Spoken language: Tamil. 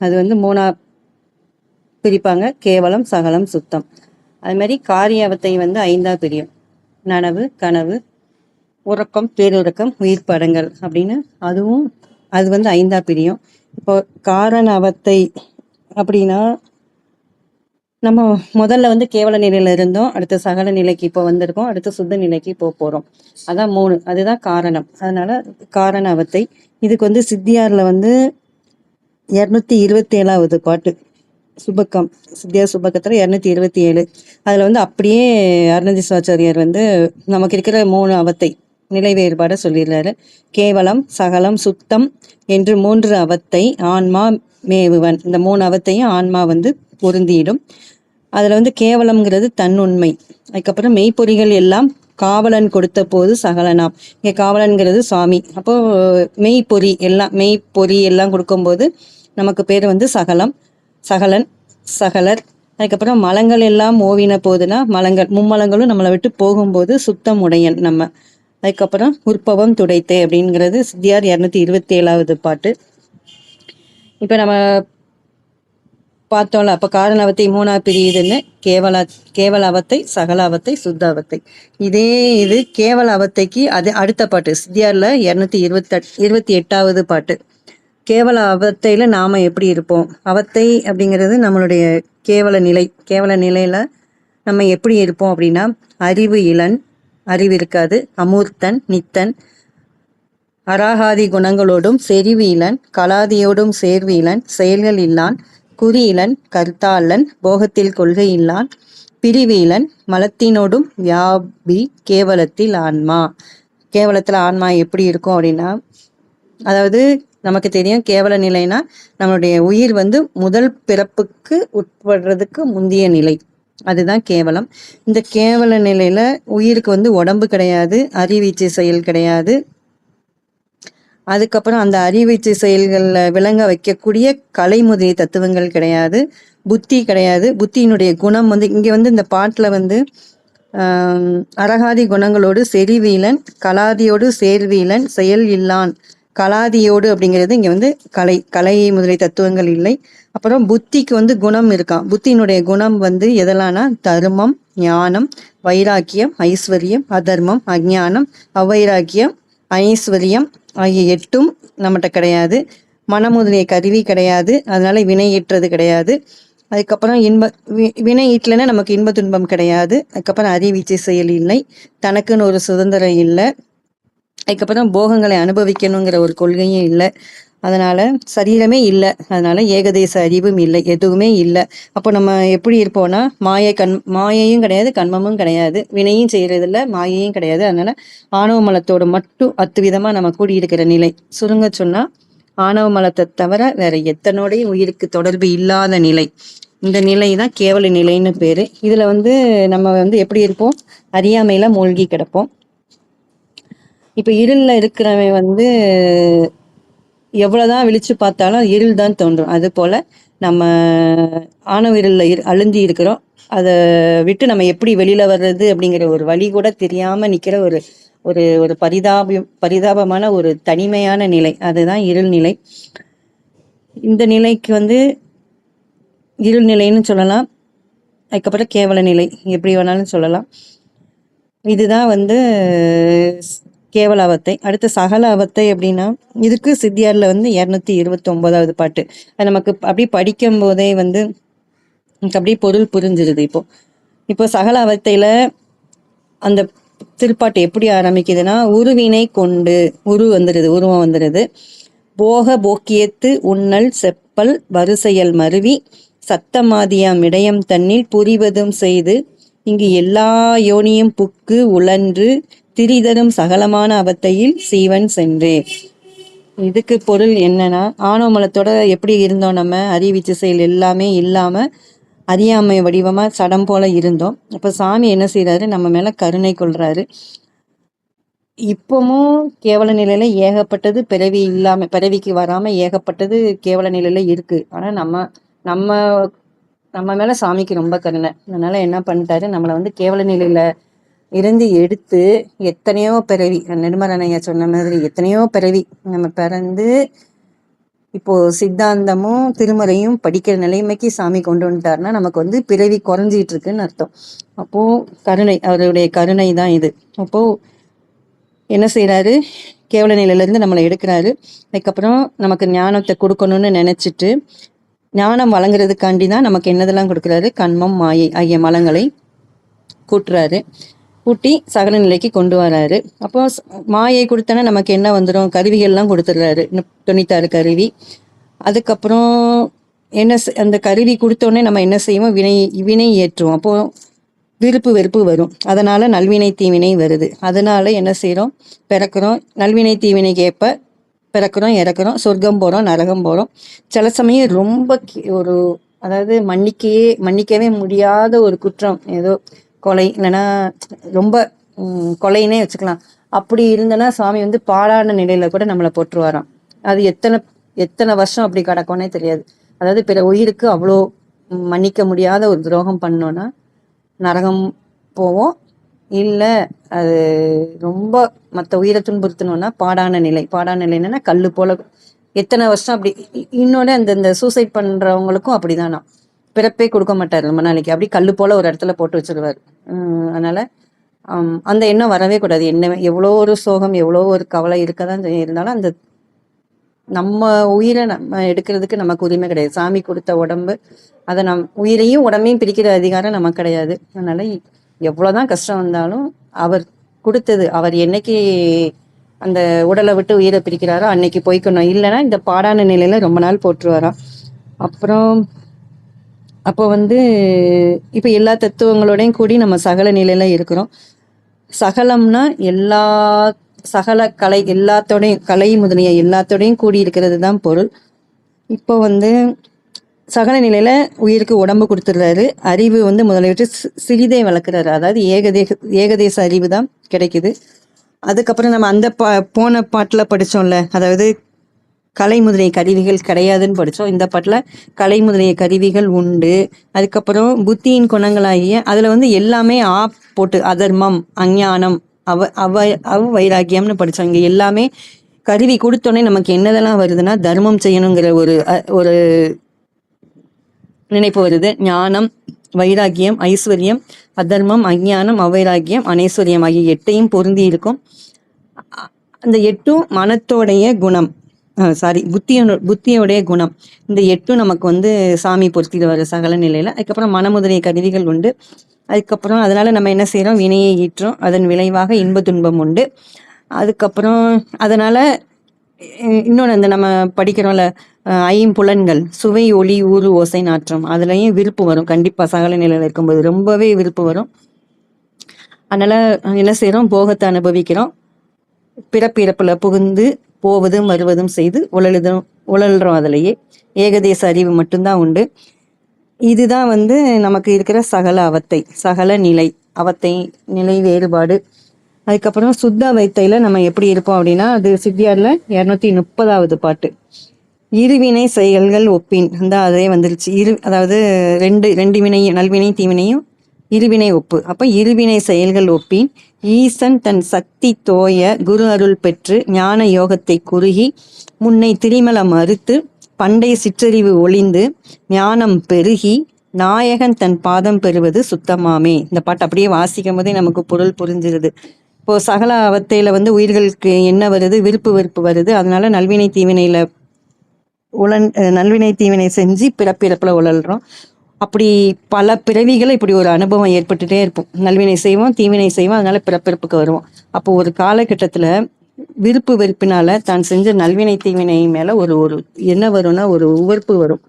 அது வந்து மூணா பிரிப்பாங்க, கேவலம், சகலம், சுத்தம். அது மாதிரி காரியவத்தை வந்து ஐந்தா பிரியும். நனவு, கனவு, உறக்கம், பேருறக்கம், உயிர் படங்கள் அப்படின்னு அதுவும் அது வந்து ஐந்தா பிரியும். இப்போ காரண அவத்தை அப்படின்னா நம்ம முதல்ல வந்து கேவல நிலையில இருந்தோம், அடுத்த சகல நிலைக்கு இப்போ வந்திருக்கோம், அடுத்த சுத்த நிலைக்கு போறோம். அதான் மூணு, அதுதான் காரணம். அதனால காரண அவத்தை. இதுக்கு வந்து சித்தியார்ல வந்து 227வது பாட்டு சுபக்கம், சித்தியார் சுபக்கத்துல 227. அதுல வந்து அப்படியே அருணதிசாச்சாரியார் வந்து நமக்கு இருக்கிற மூணு அவத்தை நிலை வேறுபாட சொல்லிடுறாரு. கேவலம், சகலம், சுத்தம் என்று மூன்று அவத்தை ஆன்மா மேவுவன். இந்த மூணு அவத்தையும் ஆன்மா வந்து பொருந்திடும். அதுல வந்து கேவலம்ங்கிறது தன்னுண்மை. அதுக்கப்புறம் மெய்ப்பொறிகள் எல்லாம் காவலன் கொடுத்த போது சகலனாம். இங்க காவலன்கிறது சுவாமி. அப்போ மெய்ப்பொறி எல்லாம் கொடுக்கும்போது நமக்கு பேர் வந்து சகலம், சகலன், சகலர். அதுக்கப்புறம் மலங்கள் எல்லாம் ஓவின போதுனா மலங்கள் மும்மலங்களும் நம்மளை விட்டு போகும்போது சுத்தம் உடையன் நம்ம. அதுக்கப்புறம் உற்பவம் துடைத்தே அப்படிங்கிறது சித்தியார் 227வது பாட்டு. இப்ப நம்ம பார்த்தோம்ல, அப்ப காரணவத்தை மூணா பிரியுதுன்னு. கேவல அவத்தை, சகல அவத்தை, சுத்த அவத்தை. இது கேவல அவத்தைக்கு அது அடுத்த பாட்டு சித்தியார்ல 228வது பாட்டு. கேவல அவத்தையில நாம எப்படி இருப்போம்? அவத்தை அப்படிங்கிறது நம்மளுடைய கேவல நிலையில நம்ம எப்படி இருப்போம் அப்படின்னா, அறிவு இளன், அறிவு இருக்காது, அமூர்த்தன், நித்தன், அராகாதி குணங்களோடும் செறிவு இளன், கலாதியோடும் சேர்வு இளன், செயல்கள் இல்லான், குறி இளன், கர்த்தாளன், போகத்தில் கொள்கை இல்லான், பிரிவு இளன், மலத்தினோடும் வியாபி, கேவலத்தில் ஆன்மா. கேவலத்துல ஆன்மா எப்படி இருக்கும் அப்படின்னா, அதாவது நமக்கு தெரியும் கேவல நிலைனா நம்மளுடைய உயிர் வந்து முதல் பிறப்புக்கு உட்படுறதுக்கு முந்தைய நிலை, அதுதான் கேவலம். இந்த கேவல நிலையில உயிருக்கு வந்து உடம்பு கிடையாது, அறிவீச்சு செயல் கிடையாது. அதுக்கப்புறம் அந்த அறிவீச்சு செயல்கள்ல விளங்க வைக்கக்கூடிய கலை முதலிய தத்துவங்கள் கிடையாது, புத்தி கிடையாது. புத்தியினுடைய குணம் வந்து இங்க வந்து இந்த பாட்டுல வந்து அரகாதி குணங்களோடு செறிவீலன், கலாதியோடு சேர்வீலன், செயல் இல்லான். கலாதியோடு அப்படிங்கிறது இங்க வந்து கலை முதலிய தத்துவங்கள் இல்லை. அப்புறம் புத்திக்கு வந்து குணம் இருக்கான். புத்தியினுடைய குணம் வந்து எதெல்லாம்னா தர்மம், ஞானம், வைராக்கியம், ஐஸ்வர்யம், அதர்மம், அஞ்ஞானம், அவைராக்கியம், ஐஸ்வர்யம் ஆகிய 8ம் நம்மகிட்ட கிடையாது. மனம் முதலிய கருவி கிடையாது, அதனால வினை ஈட்டுறது கிடையாது. அதுக்கப்புறம் வினை ஈட்டலைன்னா நமக்கு இன்ப துன்பம் கிடையாது. அதுக்கப்புறம் அறிவீச்சை செயல் இல்லை, தனக்குன்னு ஒரு சுதந்திரம் இல்லை. அதுக்கப்புறம் போகங்களை அனுபவிக்கணுங்கிற ஒரு கொள்கையும் இல்லை. அதனால சரீரமே இல்லை, அதனால ஏகதேச அறிவும் இல்லை, எதுவுமே இல்லை. அப்போ நம்ம எப்படி இருப்போம்னா மாயையும் கிடையாது, கண்மமும் கிடையாது, வினையும் செய்யறதில்ல, மாயையும் கிடையாது. அதனால ஆணவ மலத்தோடு மட்டும் அத்துவிதமா நம்ம கூடியிருக்கிற நிலை. சுருங்க சொன்னா ஆணவ மலத்தை தவிர வேற எத்தனோடையும் உயிருக்கு தொடர்பு இல்லாத நிலை. இந்த நிலை தான் கேவல நிலைன்னு பேரு. இதுல வந்து நம்ம வந்து எப்படி இருப்போம்? அறியாமையில மூழ்கி கிடப்போம். இப்ப இருள்ல இருக்கிறவன் வந்து எவ்வளவுதான் விழிச்சு பார்த்தாலும் இருள் தான் தோன்றும். அது போல நம்ம ஆணவ இருள்ல அழுந்தி இருக்கிறோம். அதை விட்டு நம்ம எப்படி வெளியில வர்றது அப்படிங்கிற ஒரு வழி கூட தெரியாம நிக்கிற ஒரு ஒரு ஒரு பரிதாபமான ஒரு தனிமையான நிலை, அதுதான் இருள் நிலை. இந்த நிலைக்கு வந்து இருள் நிலைன்னு சொல்லலாம். அதுக்கப்புறம் கேவல நிலை எப்படி வேணாலும் சொல்லலாம். இதுதான் வந்து கேவல அவத்தை. அடுத்து சகல அவத்தை அப்படின்னா இதுக்கு சித்தியார்ல வந்து 229வது பாட்டு. அது நமக்கு அப்படி படிக்கும் போதே வந்து அப்படியே பொருள் புரிஞ்சிருது. இப்போ சகல அவத்தையில அந்த திருப்பாட்டு எப்படி ஆரம்பிக்குதுன்னா, உருவினை கொண்டு உருவம் வந்துடுது. போக போக்கியத்து உண்ணல் செப்பல் வரிசையல் மருவி சத்தமாதியாம் இடையம் தன்னில் புரிவதும் செய்து இங்கு எல்லா யோனியும் புக்கு உழன்று திரிதரும் சகலமான அவத்தையில் சீவன் சென்றே. இதுக்கு பொருள் என்னன்னா, ஆணவ மலத்தோட எப்படி இருந்தோம் நம்ம, அறிவிச்சு செயல் எல்லாமே இல்லாம அறியாமை வடிவமா சடம் போல இருந்தோம். அப்ப சாமி என்ன செய்யறாரு, நம்ம மேல கருணை கொள்றாரு. இப்பவும் கேவல நிலையில ஏகப்பட்டது பிறவிக்கு வராம ஏகப்பட்டது கேவல நிலையில இருக்கு. ஆனா நம்ம நம்ம நம்ம மேல சாமிக்கு ரொம்ப கருணை. அதனால என்ன பண்ணிட்டாரு, நம்மளை வந்து கேவல நிலையில இருந்து எடுத்து எத்தனையோ பிறவி, நெடுமரணையா சொன்ன மாதிரி எத்தனையோ பிறவி நம்ம பிறந்து இப்போ சித்தாந்தமும் திருமறையும் படிக்கிற நிலைமைக்கு சாமி கொண்டு வந்துட்டாருன்னா நமக்கு வந்து பிறவி குறைஞ்சிட்டு இருக்குன்னு அர்த்தம். அப்போ கருணை, அவருடைய கருணை தான் இது. அப்போ என்ன செய்யறாரு, கேவல நிலையிலேருந்து நம்மளை எடுக்கிறாரு. அதுக்கப்புறம் நமக்கு ஞானத்தை கொடுக்கணும்னு நினைச்சிட்டு ஞானம் வழங்குறதுக்காண்டி தான் நமக்கு என்னதெல்லாம் கொடுக்குறாரு, கண்மம் மாயை ஆகிய மலங்களை கூட்டுறாரு. கூட்டி சகல நிலைக்கு கொண்டு வராரு. அப்போ மாயை கொடுத்தனா நமக்கு என்ன வந்துடும், கருவிகள்லாம் கொடுத்துட்றாரு, 96 கருவி. அதுக்கப்புறம் என்ன அந்த கருவி கொடுத்தோடனே நம்ம என்ன செய்வோம், வினை ஏற்றுவோம். அப்போ விருப்பு வெறுப்பு வரும். அதனால நல்வினை தீவினை வருது. அதனால என்ன செய்யறோம், பிறக்கிறோம். நல்வினை தீவினைக்கு ஏற்ப பிறக்கிறோம், இறக்குறோம், சொர்க்கம் போறோம், நரகம் போறோம். சில சமயம் ரொம்ப ஒரு அதாவது மன்னிக்கவே முடியாத ஒரு குற்றம், ஏதோ கொலை இல்லைன்னா ரொம்ப கொலைன்னே வச்சுக்கலாம். அப்படி இருந்தனா சாமி வந்து பாழான நிலையில கூட நம்மளை போட்டுருவாராம். அது எத்தனை வருஷம் அப்படி கிடக்கும்னே தெரியாது. அதாவது பிற உயிருக்கு அவ்வளோ மன்னிக்க முடியாத ஒரு துரோகம் பண்ணோன்னா நரகம் போவோம். இல்லை அது ரொம்ப மற்ற உயிரை துன்புறுத்தணும்னா பாடான நிலைன்னா கல்லு போல எத்தனை வருஷம் அப்படி. இன்னொன்று அந்த சூசைட் பண்றவங்களுக்கும் அப்படிதானா, பிறப்பே கொடுக்க மாட்டார் ரொம்ப நாளைக்கு, அப்படி கல்லு போல ஒரு இடத்துல போட்டு வச்சிருவார். அதனால அந்த எண்ணம் வரவே கூடாது. என்ன எவ்வளோ ஒரு சோகம், எவ்வளோ ஒரு கவலை இருக்கதான் இருந்தாலும் அந்த நம்ம உயிரை நம்ம எடுக்கிறதுக்கு நமக்கு உரிமை கிடையாது. சாமி கொடுத்த உடம்பு, அதை உயிரையும் உடம்பையும் பிரிக்கிற அதிகாரம் நமக்கு கிடையாது. அதனால எவ்வளோதான் கஷ்டம் வந்தாலும் அவர் கொடுத்தது, அவர் என்னைக்கு அந்த உடலை விட்டு உயிரை பிரிக்கிறாரோ அன்னைக்கு போய்க்கணும். இல்லைன்னா இந்த பாடான நிலையில ரொம்ப நாள் போட்டுருவாராம். அப்புறம் அப்போ வந்து இப்போ எல்லா தத்துவங்களோடையும் கூடி நம்ம சகல நிலையில இருக்கிறோம். சகலம்னா சகல கலை எல்லாத்தோடையும், கலை முதலிய எல்லாத்தோடையும் கூடி இருக்கிறது தான் பொருள். இப்போ வந்து சகல நிலையில உயிருக்கு உடம்பு கொடுத்துடுறாரு. அறிவு வந்து முதலிட்டு சிறிதே வளர்க்குறாரு. அதாவது ஏகதேச அறிவு தான் கிடைக்குது. அதுக்கப்புறம் நம்ம அந்த போன பாட்டில் படித்தோம்ல, அதாவது கலை முதலிய கருவிகள் கிடையாதுன்னு படித்தோம். இந்த பாட்டில் கலை முதலிய கருவிகள் உண்டு. அதுக்கப்புறம் புத்தியின் குணங்களாகிய அதில் வந்து எல்லாமே போட்டு அதர்மம், அஞ்ஞானம், அவ வைராக்கியம்னு படித்தோம். இங்கே எல்லாமே கருவி கொடுத்தோன்னே நமக்கு என்னதெல்லாம் வருதுன்னா, தர்மம் செய்யணுங்கிற ஒரு நினைப்பு வருது. ஞானம், வைராக்கியம், ஐஸ்வர்யம், அதர்மம், அஞ்ஞானம், அவைராக்கியம், அனைஸ்வரியம் ஆகிய 8ஐயும் பொருந்தி இருக்கும். அந்த 8ம் மனத்தோடைய குணம், புத்தியோடைய குணம். இந்த 8ம் நமக்கு வந்து சாமி பொருத்திட்டு வர சகல நிலையில. அதுக்கப்புறம் மனமுதலிய கருவிகள் உண்டு. அதுக்கப்புறம் அதனால நம்ம என்ன செய்யறோம், வினையை ஈற்றோம். அதன் விளைவாக இன்ப துன்பம் உண்டு. அதுக்கப்புறம் அதனால இன்னொன்று அந்த நம்ம படிக்கிறோம்ல, ஐம்புலன்கள், சுவை, ஒளி, ஊறு, ஓசை, நாற்றம், அதுலயும் விருப்பு வரும். கண்டிப்பா சகல நிலையில இருக்கும்போது ரொம்பவே விருப்பு வரும். அதனால என்ன செய்யறோம், போகத்தை அனுபவிக்கிறோம். பிறப்பிறப்புல புகுந்து போவதும் வருவதும் செய்து உழல்றோம். அதுலேயே ஏகதேச அறிவு மட்டும்தான் உண்டு. இதுதான் வந்து நமக்கு இருக்கிற சகல அவத்தை, சகல நிலை, அவத்தை நிலை வேறுபாடு. அதுக்கப்புறம் சுத்த அவைத்தையில நம்ம எப்படி இருப்போம் அப்படின்னா, அது சித்தியார்ல 230வது பாட்டு. இருவினை செயல்கள் ஒப்பின், அந்த அதே வந்துருச்சு. அதாவது ரெண்டு வினையும், நல்வினை தீவினையும் இருவினை ஒப்பு. அப்ப இருவினை செயல்கள் ஒப்பின் ஈசன் தன் சக்தி தோய குரு அருள் பெற்று ஞான யோகத்தை குறுகி முன்னை திரிமல மறுத்து பண்டைய சிற்றறிவு ஒளிந்து ஞானம் பெருகி நாயகன் தன் பாதம் பெறுவது சுத்தமாமே. இந்த பாட்டு அப்படியே வாசிக்கும் போதே நமக்கு பொருள் புரிஞ்சிருது. இப்போ சகல அவத்தையில வந்து உயிர்களுக்கு என்ன வருது, விருப்பு வெறுப்பு வருது. அதனால நல்வினை தீவினை செஞ்சு பிறப்பிறப்புல உழல்றோம். அப்படி பல பிறவிகளை இப்படி ஒரு அனுபவம் ஏற்பட்டுட்டே இருப்போம். நல்வினை செய்வோம், தீவினை செய்வோம், அதனால பிறப்பிறப்புக்கு வருவோம். அப்போ ஒரு காலகட்டத்துல விருப்பு வெறுப்பினால தான் செஞ்ச நல்வினை தீவினை மேல ஒரு என்ன வரும்னா ஒரு உவர்ப்பு வரும்.